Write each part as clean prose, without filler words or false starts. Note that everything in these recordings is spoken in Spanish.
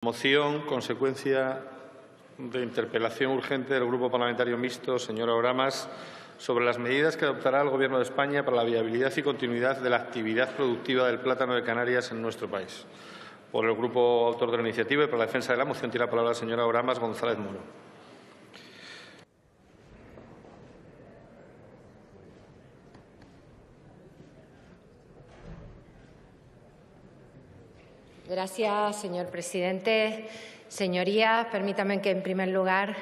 Moción, consecuencia de interpelación urgente del Grupo Parlamentario Mixto, señora Oramas, sobre las medidas que adoptará el Gobierno de España para la viabilidad y continuidad de la actividad productiva del plátano de Canarias en nuestro país. Por el Grupo autor de la iniciativa y para la defensa de la moción tiene la palabra la señora Oramas González Muro. Gracias, señor presidente. Señorías, permítanme que, en primer lugar,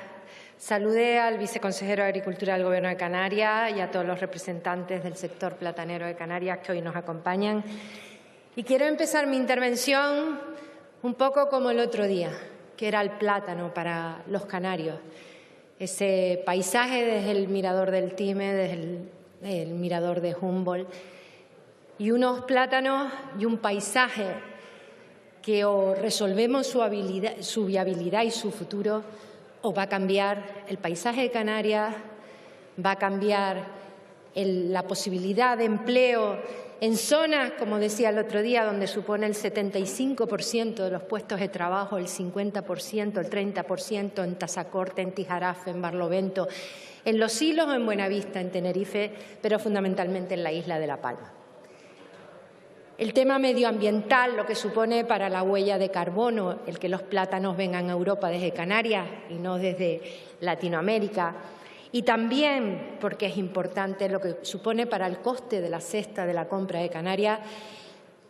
salude al viceconsejero de Agricultura del Gobierno de Canarias y a todos los representantes del sector platanero de Canarias que hoy nos acompañan. Y quiero empezar mi intervención un poco como el otro día, que era el plátano para los canarios. Ese paisaje desde el mirador del Time, desde el mirador de Humboldt, y unos plátanos y un paisaje que o resolvemos su viabilidad y su futuro, o va a cambiar el paisaje de Canarias, va a cambiar la posibilidad de empleo en zonas, como decía el otro día, donde supone el 75% de los puestos de trabajo, el 50%, el 30% en Tazacorte, en Tijarafe, en Barlovento, en Los Silos o en Buenavista, en Tenerife, pero fundamentalmente en la isla de La Palma. El tema medioambiental, lo que supone para la huella de carbono el que los plátanos vengan a Europa desde Canarias y no desde Latinoamérica. Y también, porque es importante, lo que supone para el coste de la cesta de la compra de Canarias,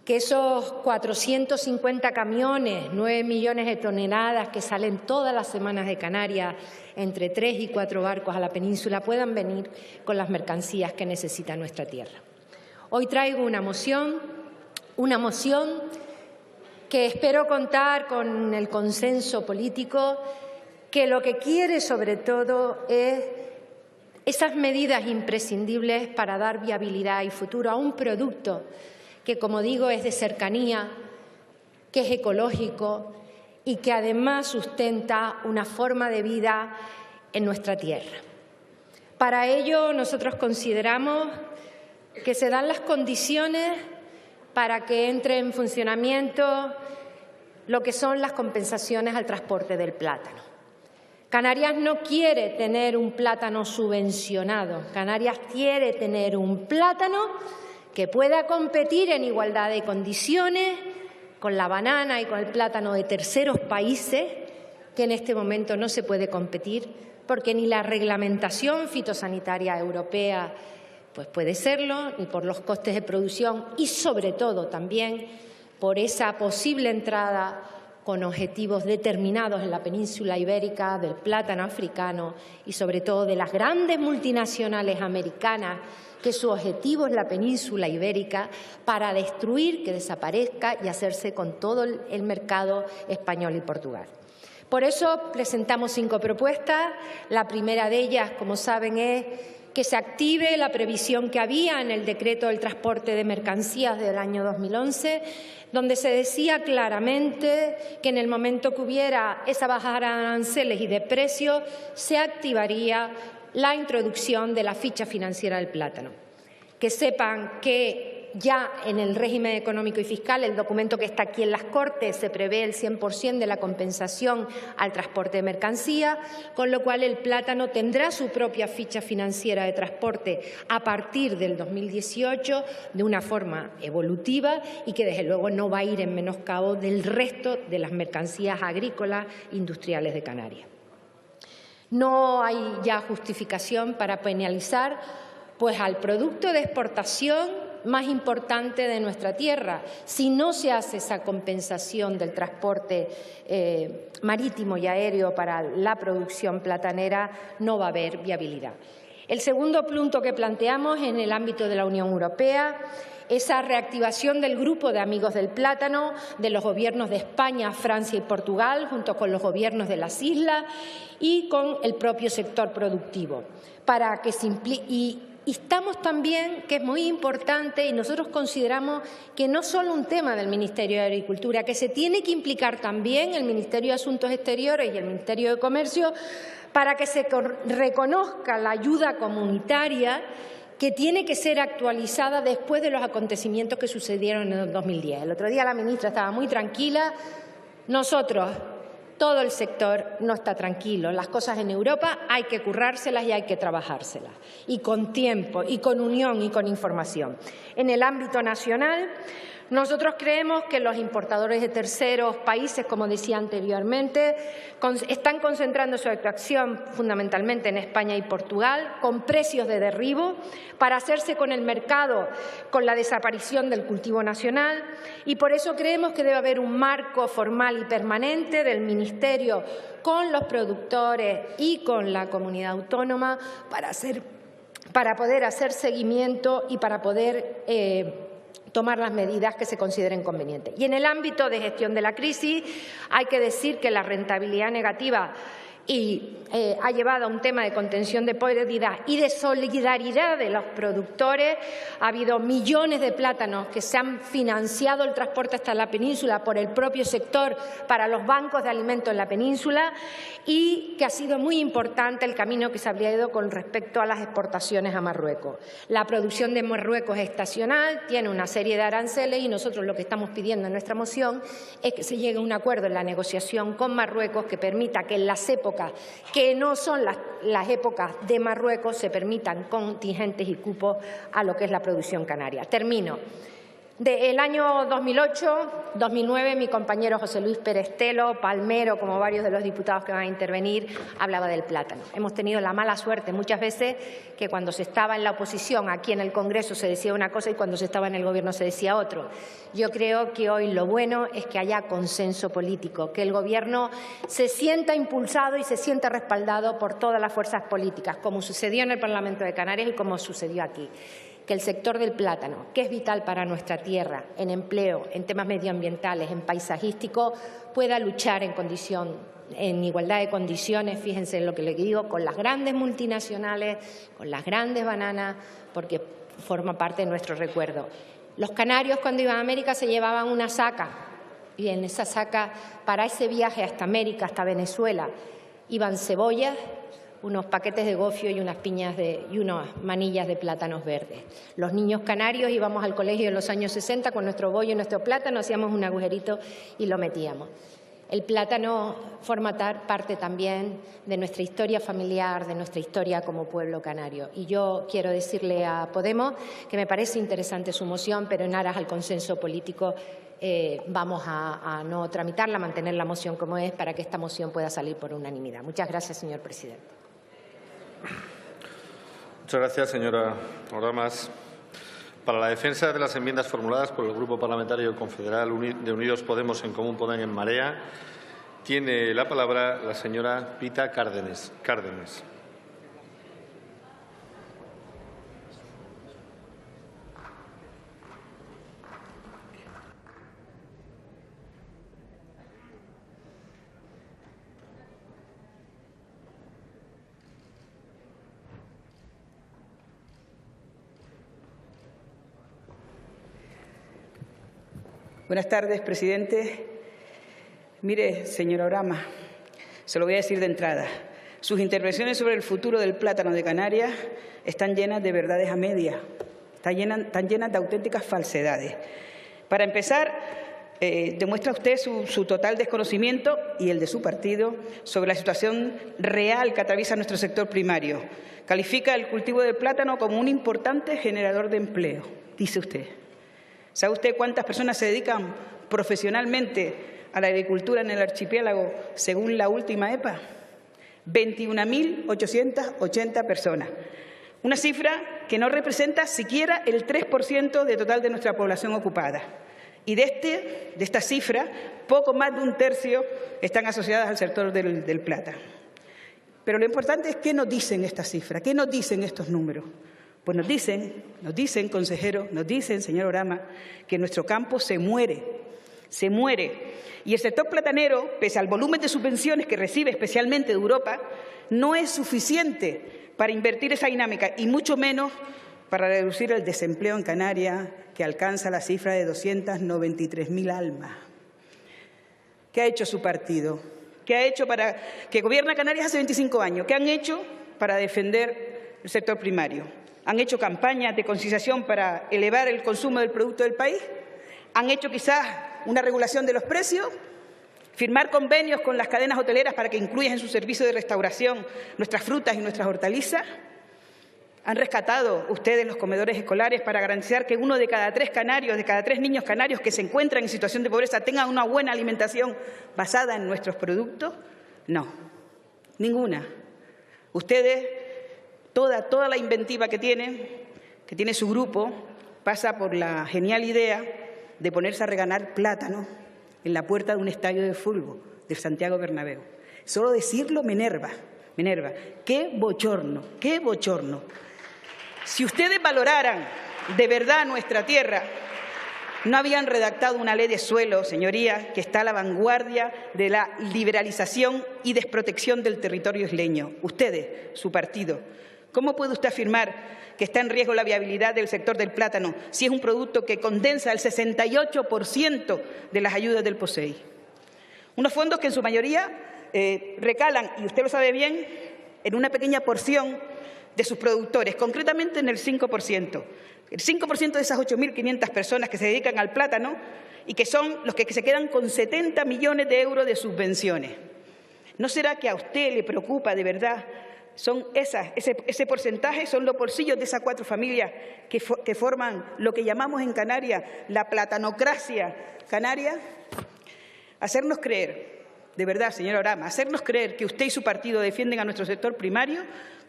que esos 450 camiones, 9 millones de toneladas que salen todas las semanas de Canarias, entre 3 y 4 barcos a la península, puedan venir con las mercancías que necesita nuestra tierra. Hoy traigo una moción que espero contar con el consenso político, que lo que quiere sobre todo es esas medidas imprescindibles para dar viabilidad y futuro a un producto que, como digo, es de cercanía, que es ecológico y que además sustenta una forma de vida en nuestra tierra. Para ello, nosotros consideramos que se dan las condiciones para que entre en funcionamiento lo que son las compensaciones al transporte del plátano. Canarias no quiere tener un plátano subvencionado. Canarias quiere tener un plátano que pueda competir en igualdad de condiciones con la banana y con el plátano de terceros países, que en este momento no se puede competir porque ni la reglamentación fitosanitaria europea pues puede serlo, ni por los costes de producción y, sobre todo, también por esa posible entrada con objetivos determinados en la península ibérica del plátano africano y, sobre todo, de las grandes multinacionales americanas, que su objetivo es la península ibérica para destruir, que desaparezca y hacerse con todo el mercado español y Portugal. Por eso presentamos 5 propuestas. La primera de ellas, como saben, es que se active la previsión que había en el Decreto del Transporte de Mercancías del año 2011, donde se decía claramente que en el momento que hubiera esa bajada de aranceles y de precios, se activaría la introducción de la ficha financiera del plátano. Que sepan que ya en el régimen económico y fiscal, el documento que está aquí en las Cortes, se prevé el 100% de la compensación al transporte de mercancía, con lo cual el plátano tendrá su propia ficha financiera de transporte a partir del 2018 de una forma evolutiva y que, desde luego, no va a ir en menoscabo del resto de las mercancías agrícolas e industriales de Canarias. No hay ya justificación para penalizar pues al producto de exportación más importante de nuestra tierra. Si no se hace esa compensación del transporte marítimo y aéreo para la producción platanera, no va a haber viabilidad. El segundo punto que planteamos en el ámbito de la Unión Europea, esa reactivación del Grupo de Amigos del Plátano de los gobiernos de España, Francia y Portugal, junto con los gobiernos de las islas y con el propio sector productivo, para que se implique. Y estamos también, que es muy importante, y nosotros consideramos que no solo un tema del Ministerio de Agricultura, que se tiene que implicar también el Ministerio de Asuntos Exteriores y el Ministerio de Comercio para que se reconozca la ayuda comunitaria que tiene que ser actualizada después de los acontecimientos que sucedieron en el 2010. El otro día la ministra estaba muy tranquila Nosotros, todo el sector no está tranquilo. Las cosas en Europa hay que currárselas y hay que trabajárselas. Y con tiempo, y con unión, y con información. En el ámbito nacional, nosotros creemos que los importadores de terceros países, como decía anteriormente, están concentrando su atracción fundamentalmente en España y Portugal, con precios de derribo, para hacerse con el mercado con la desaparición del cultivo nacional, y por eso creemos que debe haber un marco formal y permanente del Ministerio con los productores y con la comunidad autónoma para poder hacer seguimiento y para poder tomar las medidas que se consideren convenientes. Y en el ámbito de gestión de la crisis hay que decir que la rentabilidad negativa ha llevado a un tema de contención de pérdidas y de solidaridad de los productores. Ha habido millones de plátanos que se han financiado el transporte hasta la península por el propio sector para los bancos de alimentos en la península, y que ha sido muy importante el camino que se habría ido con respecto a las exportaciones a Marruecos. La producción de Marruecos es estacional, tiene una serie de aranceles, y nosotros lo que estamos pidiendo en nuestra moción es que se llegue a un acuerdo en la negociación con Marruecos que permita que en las épocas que no son las épocas de Marruecos se permitan contingentes y cupos a lo que es la producción canaria. Termino. Del año 2008-2009, mi compañero José Luis Pérez Telo, palmero, como varios de los diputados que van a intervenir, hablaba del plátano. Hemos tenido la mala suerte muchas veces que cuando se estaba en la oposición aquí en el Congreso se decía una cosa y cuando se estaba en el Gobierno se decía otro. Yo creo que hoy lo bueno es que haya consenso político, que el Gobierno se sienta impulsado y se sienta respaldado por todas las fuerzas políticas, como sucedió en el Parlamento de Canarias y como sucedió aquí. Que el sector del plátano, que es vital para nuestra tierra, en empleo, en temas medioambientales, en paisajístico, pueda luchar en igualdad de condiciones, fíjense en lo que les digo, con las grandes multinacionales, con las grandes bananas, porque forma parte de nuestro recuerdo. Los canarios, cuando iban a América, se llevaban una saca, y en esa saca, para ese viaje hasta América, hasta Venezuela, iban cebollas, unos paquetes de gofio y unas manillas de plátanos verdes. Los niños canarios íbamos al colegio en los años 60 con nuestro bollo y nuestro plátano, hacíamos un agujerito y lo metíamos. El plátano forma parte también de nuestra historia familiar, de nuestra historia como pueblo canario. Y yo quiero decirle a Podemos que me parece interesante su moción, pero en aras al consenso político vamos a no tramitarla, mantener la moción como es, para que esta moción pueda salir por unanimidad. Muchas gracias, señor presidente. Muchas gracias, señora Oramas. Para la defensa de las enmiendas formuladas por el Grupo Parlamentario Confederal de Unidos Podemos en Común Podem en Marea, tiene la palabra la señora Pita Cárdenas. Buenas tardes, presidente. Mire, señora Oramas, se lo voy a decir de entrada. Sus intervenciones sobre el futuro del plátano de Canarias están llenas de verdades a medias, están llenas de auténticas falsedades. Para empezar, demuestra usted su total desconocimiento y el de su partido sobre la situación real que atraviesa nuestro sector primario. Califica el cultivo del plátano como un importante generador de empleo, dice usted. ¿Sabe usted cuántas personas se dedican profesionalmente a la agricultura en el archipiélago según la última EPA? 21.880 personas. Una cifra que no representa siquiera el 3% del total de nuestra población ocupada. Y de esta cifra, poco más de un tercio están asociadas al sector del plátano. Pero lo importante es qué nos dicen estas cifras, qué nos dicen estos números. Pues nos dicen, consejero, nos dicen, señor Oramas, que nuestro campo se muere. Y el sector platanero, pese al volumen de subvenciones que recibe especialmente de Europa, no es suficiente para invertir esa dinámica y mucho menos para reducir el desempleo en Canarias, que alcanza la cifra de 293.000 almas. ¿Qué ha hecho su partido? ¿Qué ha hecho que gobierna Canarias hace 25 años? ¿Qué han hecho para defender el sector primario? ¿Han hecho campañas de concienciación para elevar el consumo del producto del país? ¿Han hecho quizás una regulación de los precios? firmar convenios con las cadenas hoteleras para que incluyan en su servicio de restauración nuestras frutas y nuestras hortalizas. ¿Han rescatado ustedes los comedores escolares para garantizar que 1 de cada 3 canarios, de cada 3 niños canarios que se encuentran en situación de pobreza tengan una buena alimentación basada en nuestros productos? No, ninguna. Ustedes, toda la inventiva que tiene su grupo, pasa por la genial idea de ponerse a regalar plátano en la puerta de un estadio de fútbol del Santiago Bernabéu. Solo decirlo me enerva. ¡Qué bochorno! ¡Qué bochorno! Si ustedes valoraran de verdad nuestra tierra, no habían redactado una ley de suelo, señorías, que está a la vanguardia de la liberalización y desprotección del territorio isleño. Ustedes, su partido, ¿cómo puede usted afirmar que está en riesgo la viabilidad del sector del plátano si es un producto que condensa el 68% de las ayudas del POSEI? Unos fondos que en su mayoría recalan, y usted lo sabe bien, en una pequeña porción de sus productores, concretamente en el 5%. El 5% de esas 8.500 personas que se dedican al plátano y que son los que se quedan con 70 millones de euros de subvenciones. ¿No será que a usted le preocupa de verdad? Ese porcentaje son los bolsillos de esas 4 familias que forman lo que llamamos en Canarias la platanocracia canaria. Hacernos creer, de verdad, señora Orama, hacernos creer que usted y su partido defienden a nuestro sector primario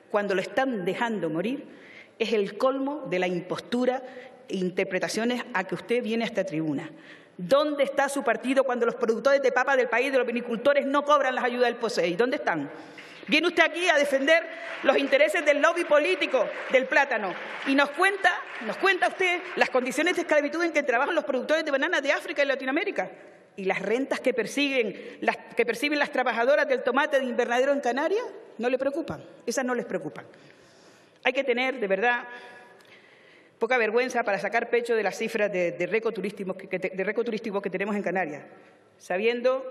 cuando lo están dejando morir es el colmo de la impostura e interpretaciones a que usted viene a esta tribuna. ¿Dónde está su partido cuando los productores de papa del país, de los vinicultores, no cobran las ayudas del POSEI? ¿Dónde están? Viene usted aquí a defender los intereses del lobby político del plátano y nos cuenta usted las condiciones de esclavitud en que trabajan los productores de bananas de África y Latinoamérica y las rentas que perciben las trabajadoras del tomate de invernadero en Canarias. ¿No le preocupan? Esas no les preocupan. Hay que tener, de verdad, poca vergüenza para sacar pecho de las cifras de récord turístico que tenemos en Canarias, sabiendo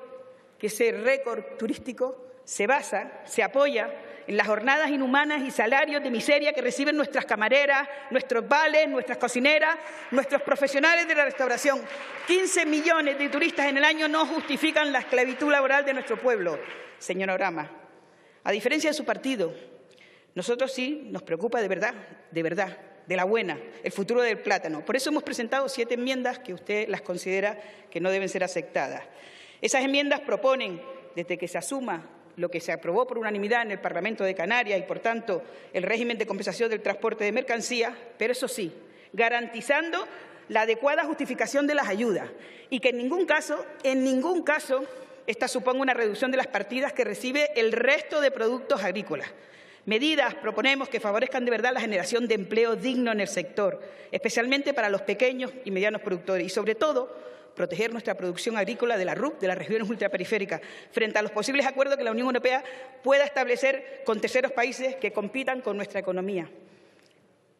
que ese récord turístico se apoya en las jornadas inhumanas y salarios de miseria que reciben nuestras camareras, nuestros vales, nuestras cocineras, nuestros profesionales de la restauración. 15 millones de turistas en el año no justifican la esclavitud laboral de nuestro pueblo, señora Orama. A diferencia de su partido, nosotros sí nos preocupa de verdad, de la buena, el futuro del plátano. Por eso hemos presentado 7 enmiendas que usted las considera que no deben ser aceptadas. Esas enmiendas proponen, desde que se asuma lo que se aprobó por unanimidad en el Parlamento de Canarias y, por tanto, el régimen de compensación del transporte de mercancías, pero eso sí, garantizando la adecuada justificación de las ayudas y que en ningún caso, esta suponga una reducción de las partidas que recibe el resto de productos agrícolas. Medidas proponemos que favorezcan de verdad la generación de empleo digno en el sector, especialmente para los pequeños y medianos productores y, sobre todo, proteger nuestra producción agrícola de la RUP, de las regiones ultraperiféricas, frente a los posibles acuerdos que la Unión Europea pueda establecer con terceros países que compitan con nuestra economía.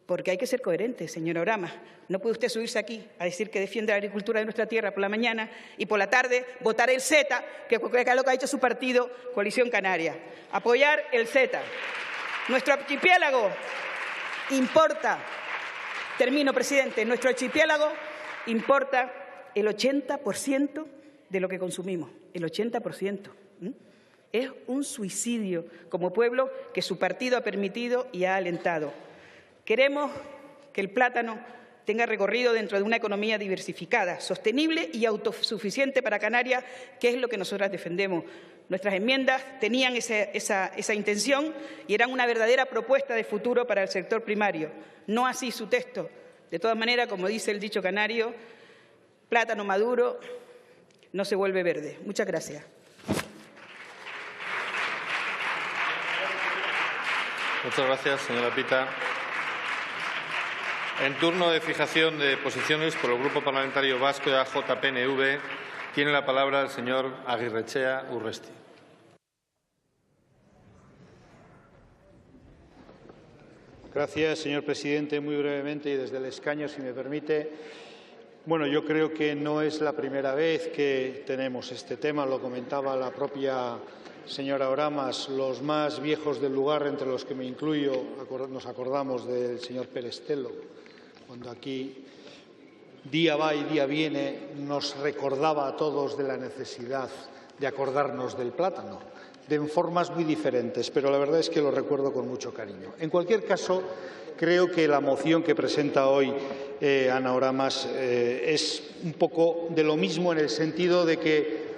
Porque hay que ser coherentes, señora Orama. No puede usted subirse aquí a decir que defiende la agricultura de nuestra tierra por la mañana y por la tarde votar el CETA, que es lo que ha hecho su partido, Coalición Canaria. Apoyar el CETA. Nuestro archipiélago importa, termino, presidente, nuestro archipiélago importa el 80% de lo que consumimos, el 80%. Es un suicidio como pueblo que su partido ha permitido y ha alentado. Queremos que el plátano tenga recorrido dentro de una economía diversificada, sostenible y autosuficiente para Canarias, que es lo que nosotras defendemos. Nuestras enmiendas tenían esa intención y eran una verdadera propuesta de futuro para el sector primario. No así su texto. De todas maneras, como dice el dicho canario, plátano maduro no se vuelve verde. Muchas gracias. Muchas gracias, señora Pita. En turno de fijación de posiciones por el Grupo Parlamentario Vasco de AJ-PNV, tiene la palabra el señor Aguirrechea Urresti. Gracias, señor presidente. Muy brevemente y desde el escaño, si me permite. Bueno, yo creo que no es la primera vez que tenemos este tema, lo comentaba la propia señora Oramas, los más viejos del lugar, entre los que me incluyo, nos acordamos del señor Perestelo, cuando aquí día va y día viene nos recordaba a todos de la necesidad de acordarnos del plátano, de formas muy diferentes, pero la verdad es que lo recuerdo con mucho cariño. En cualquier caso, creo que la moción que presenta hoy Ana Oramas es un poco de lo mismo, en el sentido de que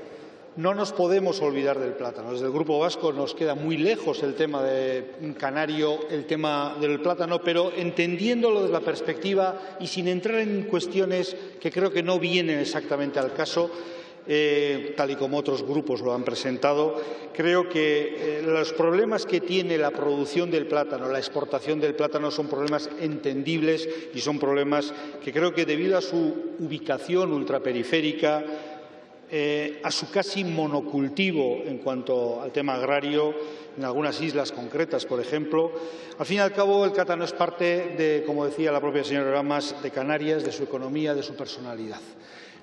no nos podemos olvidar del plátano. Desde el Grupo Vasco nos queda muy lejos el tema de canario, el tema del plátano, pero entendiéndolo desde la perspectiva y sin entrar en cuestiones que creo que no vienen exactamente al caso, tal y como otros grupos lo han presentado, creo que los problemas que tiene la producción del plátano, la exportación del plátano, son problemas entendibles y son problemas que creo que, debido a su ubicación ultraperiférica, a su casi monocultivo en cuanto al tema agrario, en algunas islas concretas, por ejemplo. Al fin y al cabo, el plátano es parte de, como decía la propia señora Oramas, de Canarias, de su economía, de su personalidad.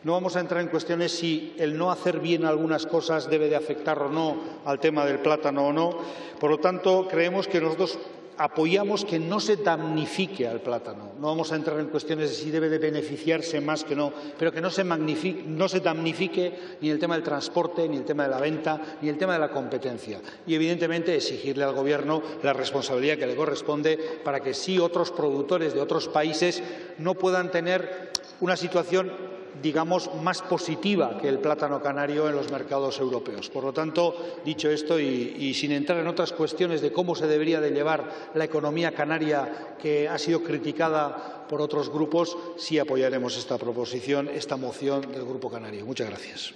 No vamos a entrar en cuestiones si el no hacer bien algunas cosas debe de afectar o no al tema del plátano o no. Por lo tanto, creemos que nosotros apoyamos que no se damnifique al plátano. No vamos a entrar en cuestiones de si debe de beneficiarse más que no, pero que no se damnifique ni el tema del transporte, ni el tema de la venta, ni el tema de la competencia. Y, evidentemente, exigirle al Gobierno la responsabilidad que le corresponde para que sí otros productores de otros países no puedan tener una situación, digamos, más positiva que el plátano canario en los mercados europeos. Por lo tanto, dicho esto, y sin entrar en otras cuestiones de cómo se debería de llevar la economía canaria, que ha sido criticada por otros grupos, sí apoyaremos esta proposición, esta moción del Grupo Canario. Muchas gracias.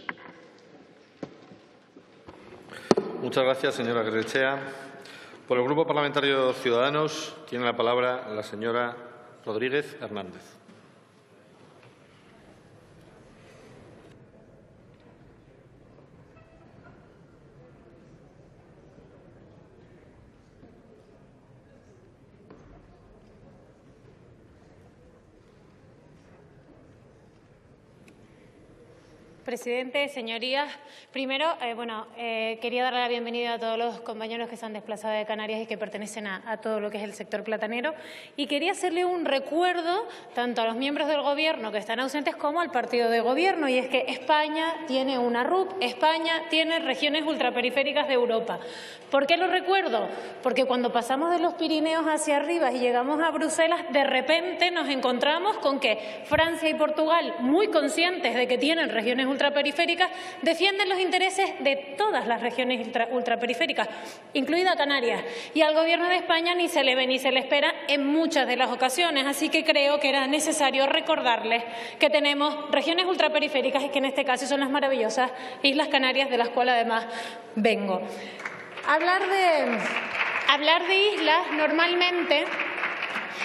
Muchas gracias, señora Aguirrechea. Por el Grupo Parlamentario Ciudadanos tiene la palabra la señora Rodríguez Hernández. Presidente, señorías, primero, quería darle la bienvenida a todos los compañeros que se han desplazado de Canarias y que pertenecen a todo lo que es el sector platanero. Y quería hacerle un recuerdo tanto a los miembros del Gobierno que están ausentes como al partido de Gobierno, y es que España tiene una RUP, España tiene regiones ultraperiféricas de Europa. ¿Por qué lo recuerdo? Porque cuando pasamos de los Pirineos hacia arriba y llegamos a Bruselas, de repente nos encontramos con que Francia y Portugal, muy conscientes de que tienen regiones ultraperiféricas, defienden los intereses de todas las regiones ultraperiféricas, incluida Canarias. Y al Gobierno de España ni se le ve ni se le espera en muchas de las ocasiones. Así que creo que era necesario recordarles que tenemos regiones ultraperiféricas y que en este caso son las maravillosas Islas Canarias, de las cuales además vengo. Hablar de islas normalmente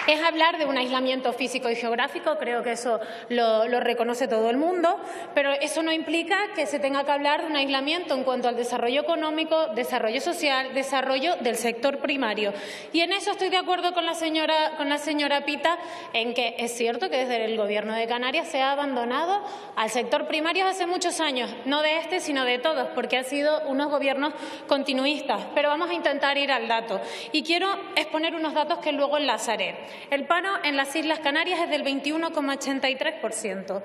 es hablar de un aislamiento físico y geográfico, creo que eso lo reconoce todo el mundo, pero eso no implica que se tenga que hablar de un aislamiento en cuanto al desarrollo económico, desarrollo social, desarrollo del sector primario. Y en eso estoy de acuerdo con la señora Pita, en que es cierto que desde el Gobierno de Canarias se ha abandonado al sector primario hace muchos años, no de este, sino de todos, porque han sido unos gobiernos continuistas. Pero vamos a intentar ir al dato. Y quiero exponer unos datos que luego enlazaré. El paro en las Islas Canarias es del 21,83%.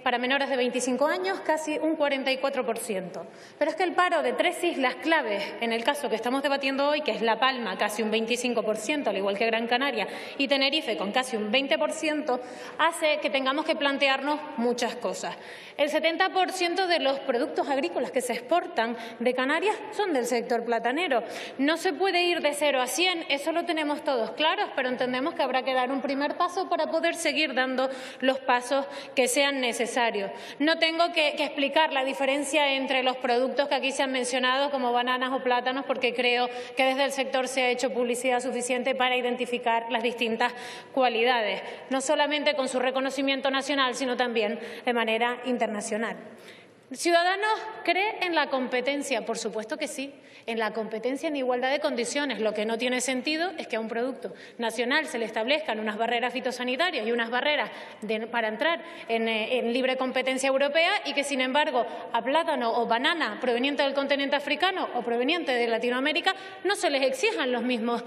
Para menores de 25 años, casi un 44%. Pero es que el paro de tres islas claves, en el caso que estamos debatiendo hoy, que es La Palma, casi un 25%, al igual que Gran Canaria, y Tenerife, con casi un 20%, hace que tengamos que plantearnos muchas cosas. El 70% de los productos agrícolas que se exportan de Canarias son del sector platanero. No se puede ir de 0 a 100, eso lo tenemos todos claros, pero entendemos que habrá que dar un primer paso para poder seguir dando los pasos que sean necesarios. No tengo que explicar la diferencia entre los productos que aquí se han mencionado, como bananas o plátanos, porque creo que desde el sector se ha hecho publicidad suficiente para identificar las distintas cualidades, no solamente con su reconocimiento nacional, sino también de manera internacional. ¿Ciudadanos cree en la competencia? Por supuesto que sí, en la competencia en igualdad de condiciones. Lo que no tiene sentido es que a un producto nacional se le establezcan unas barreras fitosanitarias y unas barreras para entrar en libre competencia europea y que, sin embargo, a plátano o banana proveniente del continente africano o proveniente de Latinoamérica no se les exijan los mismos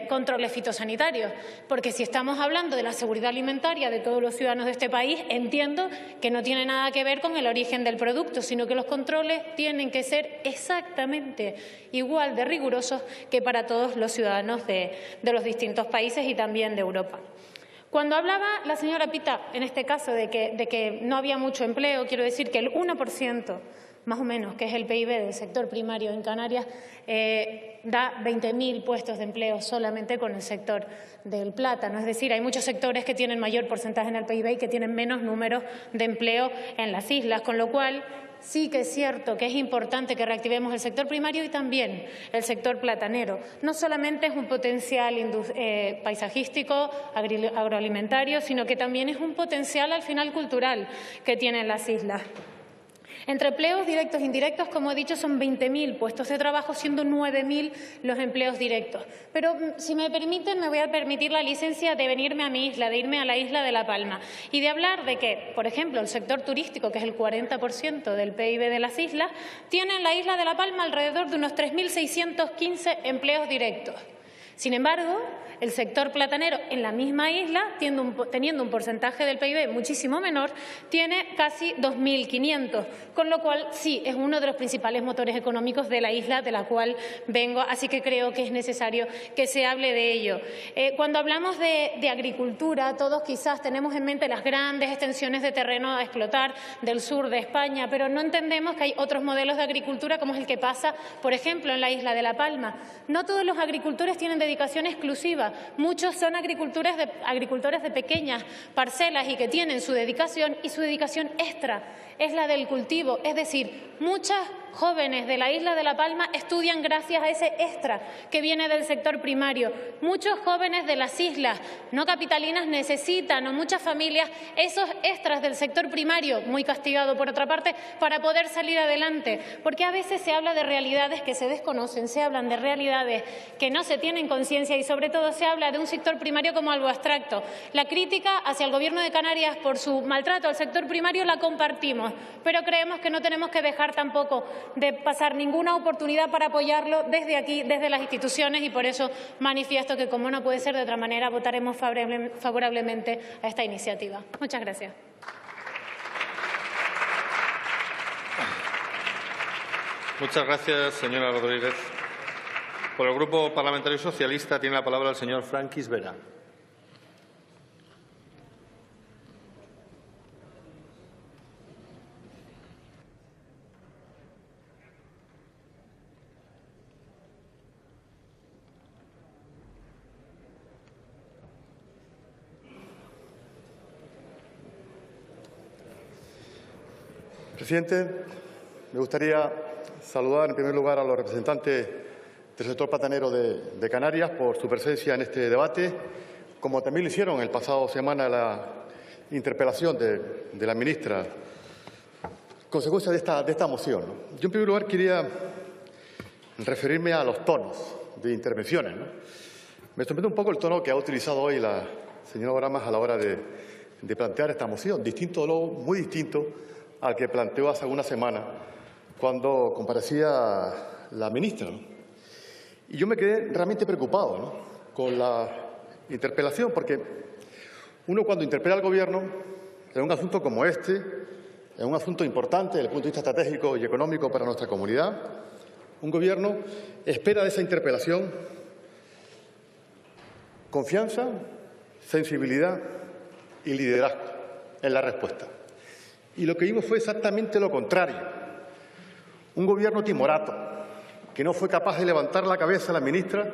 controles fitosanitarios. Porque si estamos hablando de la seguridad alimentaria de todos los ciudadanos de este país, entiendo que no tiene nada que ver con el origen del producto, productos, sino que los controles tienen que ser exactamente igual de rigurosos que para todos los ciudadanos de los distintos países y también de Europa. Cuando hablaba la señora Pita, en este caso, de que no había mucho empleo, quiero decir que el 1%, más o menos, que es el PIB del sector primario en Canarias, da 20.000 puestos de empleo solamente con el sector del plátano. Es decir, hay muchos sectores que tienen mayor porcentaje en el PIB y que tienen menos número de empleo en las islas, con lo cual sí que es cierto que es importante que reactivemos el sector primario y también el sector platanero. No solamente es un potencial paisajístico, agroalimentario, sino que también es un potencial al final cultural que tienen las islas. Entre empleos directos e indirectos, como he dicho, son 20.000 puestos de trabajo, siendo 9.000 los empleos directos. Pero, si me permiten, me voy a permitir la licencia de venirme a mi isla, de irme a la isla de La Palma y de hablar de que, por ejemplo, el sector turístico, que es el 40% del PIB de las islas, tiene en la isla de La Palma alrededor de unos 3.615 empleos directos. Sin embargo, el sector platanero en la misma isla, teniendo un porcentaje del PIB muchísimo menor, tiene casi 2.500, con lo cual sí, es uno de los principales motores económicos de la isla de la cual vengo, así que creo que es necesario que se hable de ello. Cuando hablamos de agricultura, todos quizás tenemos en mente las grandes extensiones de terreno a explotar del sur de España, pero no entendemos que hay otros modelos de agricultura como es el que pasa, por ejemplo, en la isla de La Palma. No todos los agricultores tienen dedicación exclusiva. Muchos son agricultores de pequeñas parcelas y que tienen su dedicación y su dedicación extra es la del cultivo. Es decir, muchas jóvenes de la isla de La Palma estudian gracias a ese extra que viene del sector primario. Muchos jóvenes de las islas no capitalinas necesitan, o muchas familias, esos extras del sector primario, muy castigado por otra parte, para poder salir adelante. Porque a veces se habla de realidades que se desconocen, se hablan de realidades que no se tienen conciencia y sobre todo se habla de un sector primario como algo abstracto. La crítica hacia el Gobierno de Canarias por su maltrato al sector primario la compartimos, pero creemos que no tenemos que dejar tampoco de pasar ninguna oportunidad para apoyarlo desde aquí, desde las instituciones, y por eso manifiesto que, como no puede ser de otra manera, votaremos favorablemente a esta iniciativa. Muchas gracias. Muchas gracias, señora Rodríguez. Por el Grupo Parlamentario Socialista tiene la palabra el señor Franquis Vera. Presidente, me gustaría saludar en primer lugar a los representantes del sector platanero de Canarias por su presencia en este debate, como también lo hicieron el pasado semana la interpelación de la ministra, consecuencia de esta moción. Yo en primer lugar quería referirme a los tonos de intervenciones. Me sorprende un poco el tono que ha utilizado hoy la señora Oramas a la hora de plantear esta moción, muy distinto al que planteó hace algunas semanas cuando comparecía la ministra. Y yo me quedé realmente preocupado con la interpelación, porque uno cuando interpela al Gobierno en un asunto como este, en un asunto importante desde el punto de vista estratégico y económico para nuestra comunidad, un Gobierno espera de esa interpelación confianza, sensibilidad y liderazgo en la respuesta. Y lo que vimos fue exactamente lo contrario. Un Gobierno timorato, que no fue capaz de levantar la cabeza a la ministra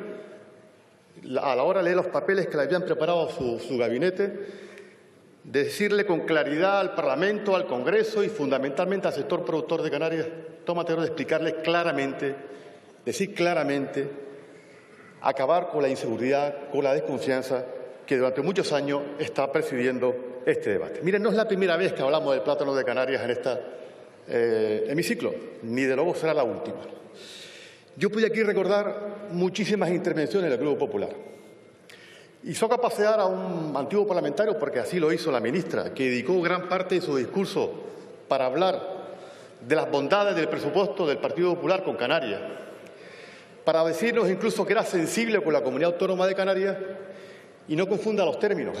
a la hora de leer los papeles que le habían preparado su gabinete, de decirle con claridad al Parlamento, al Congreso y fundamentalmente al sector productor de Canarias, tómate de explicarles claramente, decir claramente, acabar con la inseguridad, con la desconfianza que durante muchos años está presidiendo este debate. Miren, no es la primera vez que hablamos del plátano de Canarias en este hemiciclo, ni de luego será la última. Yo pude aquí recordar muchísimas intervenciones del Grupo Popular. Y solo pasear a un antiguo parlamentario, porque así lo hizo la ministra, que dedicó gran parte de su discurso para hablar de las bondades del presupuesto del Partido Popular con Canarias, para decirnos incluso que era sensible con la Comunidad Autónoma de Canarias, y no confunda los términos,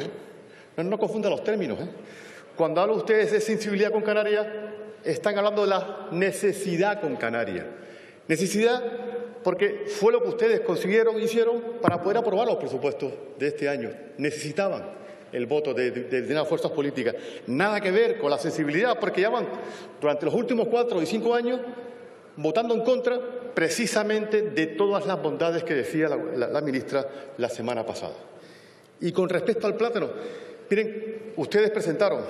No confunda los términos, Cuando hablan ustedes de sensibilidad con Canarias, están hablando de la necesidad con Canarias. Necesidad porque fue lo que ustedes hicieron para poder aprobar los presupuestos de este año. Necesitaban el voto de las fuerzas políticas. Nada que ver con la sensibilidad, porque ya van durante los últimos 4 y 5 años votando en contra precisamente de todas las bondades que decía la ministra la semana pasada. Y con respecto al plátano, miren, ustedes presentaron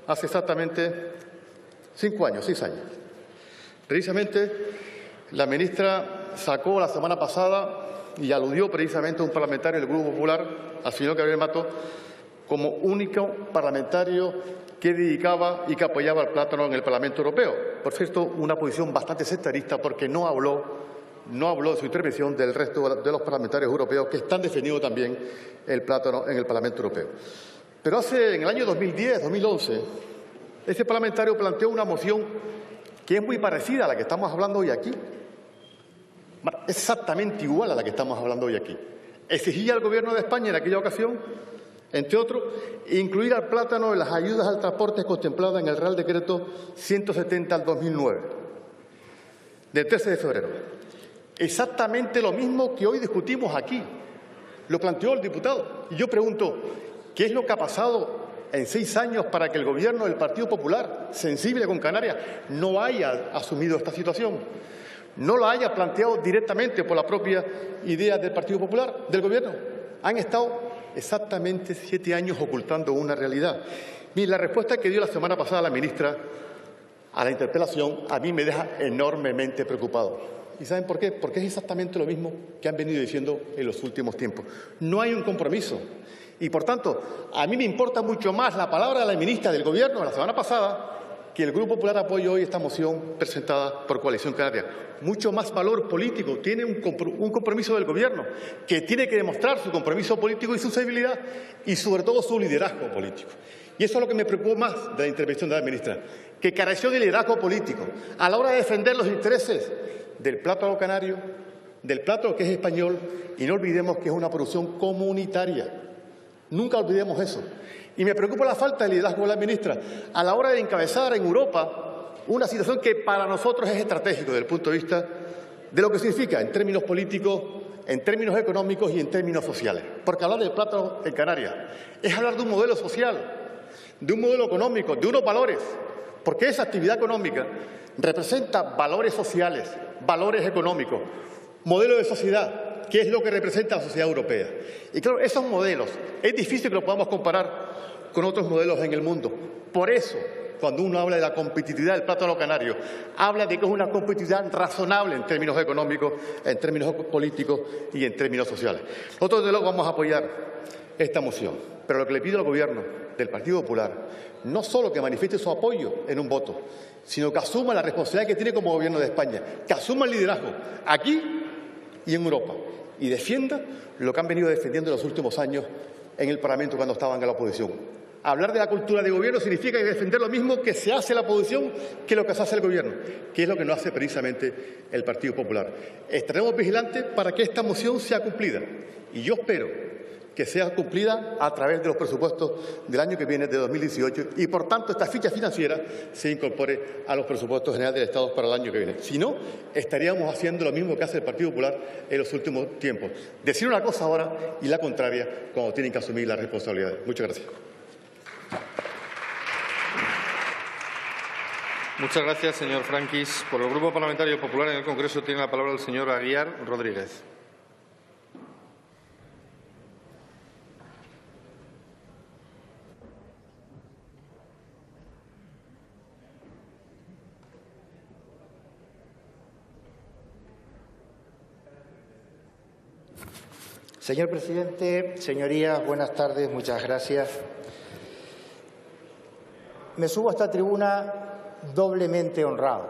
hace exactamente 6 años. Precisamente la ministra sacó la semana pasada y aludió precisamente a un parlamentario del Grupo Popular, al señor Gabriel Mato, como único parlamentario que dedicaba y que apoyaba el plátano en el Parlamento Europeo. Por cierto, una posición bastante sectarista porque no habló en su intervención del resto de los parlamentarios europeos que están defendiendo también el plátano en el Parlamento Europeo. Pero en el año 2010-2011, ese parlamentario planteó una moción que es muy parecida a la que estamos hablando hoy aquí. Es exactamente igual a la que estamos hablando hoy aquí. Exigía al Gobierno de España en aquella ocasión, entre otros, incluir al plátano en las ayudas al transporte contempladas en el Real Decreto 170 del 2009, del 13 de febrero. Exactamente lo mismo que hoy discutimos aquí. Lo planteó el diputado. Y yo pregunto, ¿qué es lo que ha pasado en 6 años para que el Gobierno del Partido Popular, sensible con Canarias, no haya asumido esta situación? No la haya planteado directamente por la propia idea del Partido Popular, del Gobierno. Han estado exactamente 7 años ocultando una realidad. Mire, la respuesta que dio la semana pasada la ministra a la interpelación a mí me deja enormemente preocupado. ¿Y saben por qué? Porque es exactamente lo mismo que han venido diciendo en los últimos tiempos. No hay un compromiso. Y, por tanto, a mí me importa mucho más la palabra de la ministra del Gobierno la semana pasada que el Grupo Popular apoye hoy esta moción presentada por Coalición Canaria. Mucho más valor político. Tiene un compromiso del Gobierno que tiene que demostrar su compromiso político y su sensibilidad y, sobre todo, su liderazgo político. Y eso es lo que me preocupó más de la intervención de la ministra, que careció de liderazgo político a la hora de defender los intereses del plátano canario, del plátano que es español, y no olvidemos que es una producción comunitaria. Nunca olvidemos eso. Y me preocupa la falta de liderazgo de la ministra a la hora de encabezar en Europa una situación que para nosotros es estratégico desde el punto de vista de lo que significa en términos políticos, en términos económicos y en términos sociales. Porque hablar del plátano en Canarias es hablar de un modelo social, de un modelo económico, de unos valores, porque esa actividad económica representa valores sociales, valores económicos, modelo de sociedad, que es lo que representa la sociedad europea. Y claro, esos modelos es difícil que los podamos comparar con otros modelos en el mundo. Por eso, cuando uno habla de la competitividad del plátano canario, habla de que es una competitividad razonable en términos económicos, en términos políticos y en términos sociales. Nosotros, desde luego, vamos a apoyar esta moción, pero lo que le pido al Gobierno del Partido Popular, no solo que manifieste su apoyo en un voto, sino que asuma la responsabilidad que tiene como Gobierno de España, que asuma el liderazgo aquí y en Europa, y defienda lo que han venido defendiendo en los últimos años en el Parlamento cuando estaban en la oposición. Hablar de la cultura de gobierno significa defender lo mismo que se hace la oposición que lo que se hace el Gobierno, que es lo que no hace precisamente el Partido Popular. Estaremos vigilantes para que esta moción sea cumplida, y yo espero que sea cumplida a través de los presupuestos del año que viene, de 2018, y, por tanto, esta ficha financiera se incorpore a los presupuestos generales del Estado para el año que viene. Si no, estaríamos haciendo lo mismo que hace el Partido Popular en los últimos tiempos. Decir una cosa ahora y la contraria cuando tienen que asumir las responsabilidades. Muchas gracias. Muchas gracias, señor Franquis. Por el Grupo Parlamentario Popular en el Congreso tiene la palabra el señor Aguiar Rodríguez. Señor presidente, señorías, buenas tardes, muchas gracias. Me subo a esta tribuna doblemente honrado.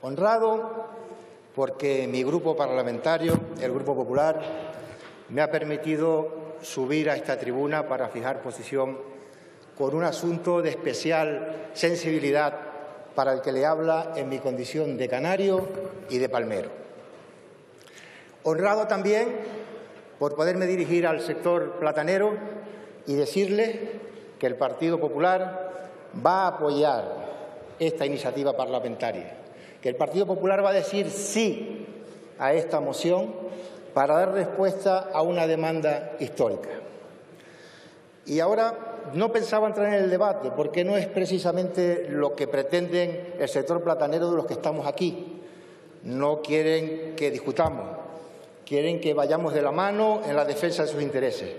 Honrado porque mi grupo parlamentario, el Grupo Popular, me ha permitido subir a esta tribuna para fijar posición con un asunto de especial sensibilidad para el que le habla en mi condición de canario y de palmero. Honrado también por poderme dirigir al sector platanero y decirle que el Partido Popular va a apoyar esta iniciativa parlamentaria, que el Partido Popular va a decir sí a esta moción para dar respuesta a una demanda histórica. Y ahora no pensaba entrar en el debate porque no es precisamente lo que pretenden el sector platanero de los que estamos aquí. No quieren que discutamos, quieren que vayamos de la mano en la defensa de sus intereses.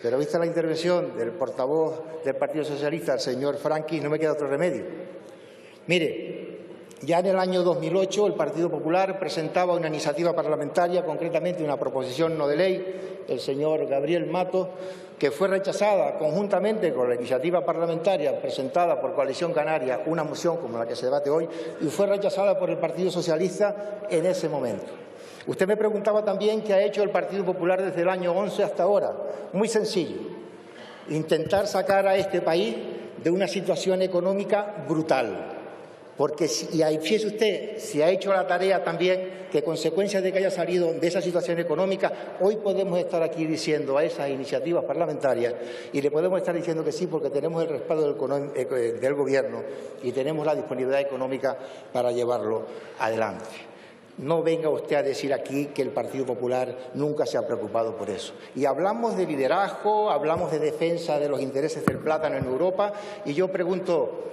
Pero vista la intervención del portavoz del Partido Socialista, el señor Franqui, no me queda otro remedio. Mire, ya en el año 2008 el Partido Popular presentaba una iniciativa parlamentaria, concretamente una proposición no de ley, el señor Gabriel Matos, que fue rechazada conjuntamente con la iniciativa parlamentaria presentada por Coalición Canaria, una moción como la que se debate hoy, y fue rechazada por el Partido Socialista en ese momento. Usted me preguntaba también qué ha hecho el Partido Popular desde el año 11 hasta ahora. Muy sencillo, intentar sacar a este país de una situación económica brutal. Porque, y fíjese usted, si ha hecho la tarea también, que consecuencia de que haya salido de esa situación económica, hoy podemos estar aquí diciendo a esas iniciativas parlamentarias y le podemos estar diciendo que sí porque tenemos el respaldo del Gobierno y tenemos la disponibilidad económica para llevarlo adelante. No venga usted a decir aquí que el Partido Popular nunca se ha preocupado por eso. Y hablamos de liderazgo, hablamos de defensa de los intereses del plátano en Europa y yo pregunto,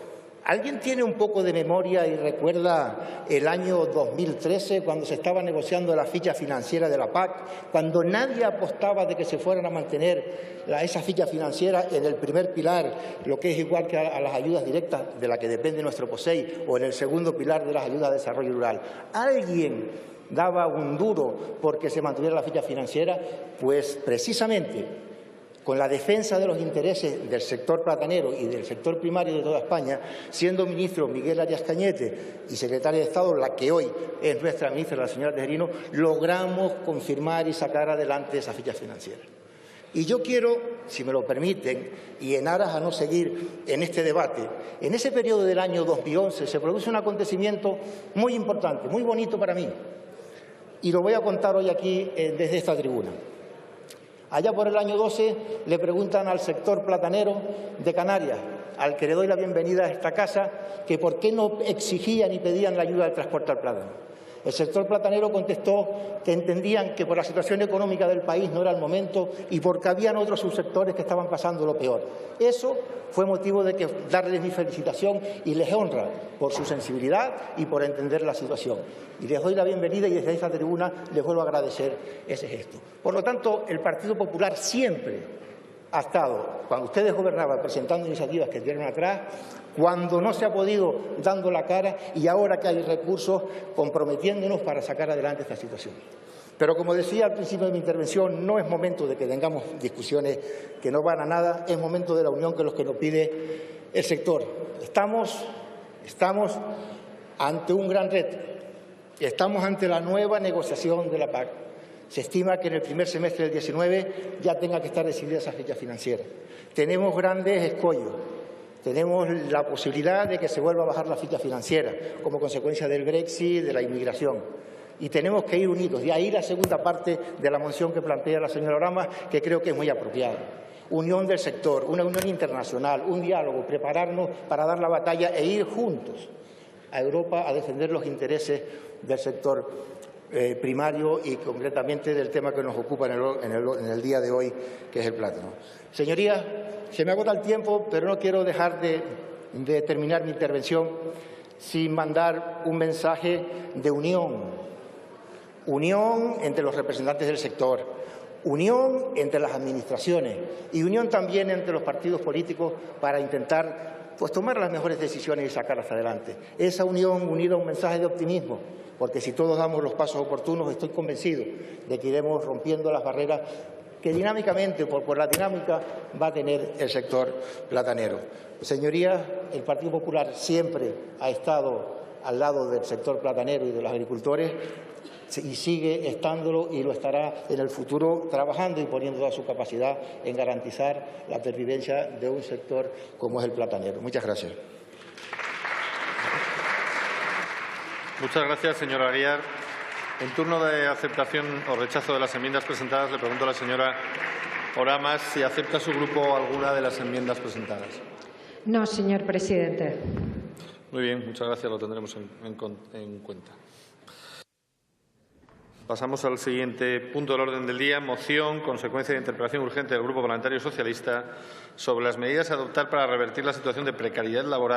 ¿alguien tiene un poco de memoria y recuerda el año 2013 cuando se estaba negociando la ficha financiera de la PAC, cuando nadie apostaba de que se fueran a mantener esa ficha financiera en el primer pilar, lo que es igual que a las ayudas directas de la que depende nuestro POSEI, o en el segundo pilar de las ayudas de desarrollo rural? ¿Alguien daba un duro porque se mantuviera la ficha financiera? Pues precisamente con la defensa de los intereses del sector platanero y del sector primario de toda España, siendo ministro Miguel Arias Cañete y secretaria de Estado, la que hoy es nuestra ministra, la señora Tejerino, logramos confirmar y sacar adelante esa ficha financiera. Y yo quiero, si me lo permiten, y en aras a no seguir en este debate, en ese periodo del año 2011 se produce un acontecimiento muy importante, muy bonito para mí, y lo voy a contar hoy aquí desde esta tribuna. Allá por el año 12 le preguntan al sector platanero de Canarias, al que le doy la bienvenida a esta casa, que por qué no exigían y pedían la ayuda del transporte al plátano. El sector platanero contestó que entendían que por la situación económica del país no era el momento y porque habían otros subsectores que estaban pasando lo peor. Eso fue motivo de que darles mi felicitación y les honra por su sensibilidad y por entender la situación. Y les doy la bienvenida y desde esta tribuna les vuelvo a agradecer ese gesto. Por lo tanto, el Partido Popular siempre ha estado, cuando ustedes gobernaban, presentando iniciativas que tiraron atrás, cuando no se ha podido, dando la cara, y ahora que hay recursos, comprometiéndonos para sacar adelante esta situación. Pero, como decía al principio de mi intervención, no es momento de que tengamos discusiones que no van a nada, es momento de la unión que es lo que nos pide el sector. Estamos ante un gran reto. Estamos ante la nueva negociación de la PAC. Se estima que en el primer semestre del 19 ya tenga que estar decidida esa ficha financiera. Tenemos grandes escollos. Tenemos la posibilidad de que se vuelva a bajar la ficha financiera como consecuencia del Brexit, de la inmigración. Y tenemos que ir unidos. De ahí la segunda parte de la moción que plantea la señora Oramas, que creo que es muy apropiada. Unión del sector, una unión internacional, un diálogo, prepararnos para dar la batalla e ir juntos a Europa a defender los intereses del sector primario y concretamente del tema que nos ocupa en el día de hoy, que es el plátano. Señorías, se me agota el tiempo, pero no quiero dejar de terminar mi intervención sin mandar un mensaje de unión. Unión entre los representantes del sector, unión entre las administraciones y unión también entre los partidos políticos para intentar tomar las mejores decisiones y sacarlas adelante. Esa unión unida a un mensaje de optimismo, porque si todos damos los pasos oportunos, estoy convencido de que iremos rompiendo las barreras que dinámicamente, por la dinámica, va a tener el sector platanero. Señorías, el Partido Popular siempre ha estado al lado del sector platanero y de los agricultores y sigue estándolo y lo estará en el futuro trabajando y poniendo toda su capacidad en garantizar la pervivencia de un sector como es el platanero. Muchas gracias. Muchas gracias, señor Aguiar. En turno de aceptación o rechazo de las enmiendas presentadas, le pregunto a la señora Oramas si acepta su grupo alguna de las enmiendas presentadas. No, señor presidente. Muy bien, muchas gracias. Lo tendremos en cuenta. Pasamos al siguiente punto del orden del día. Moción, consecuencia de interpelación urgente del Grupo Parlamentario Socialista sobre las medidas a adoptar para revertir la situación de precariedad laboral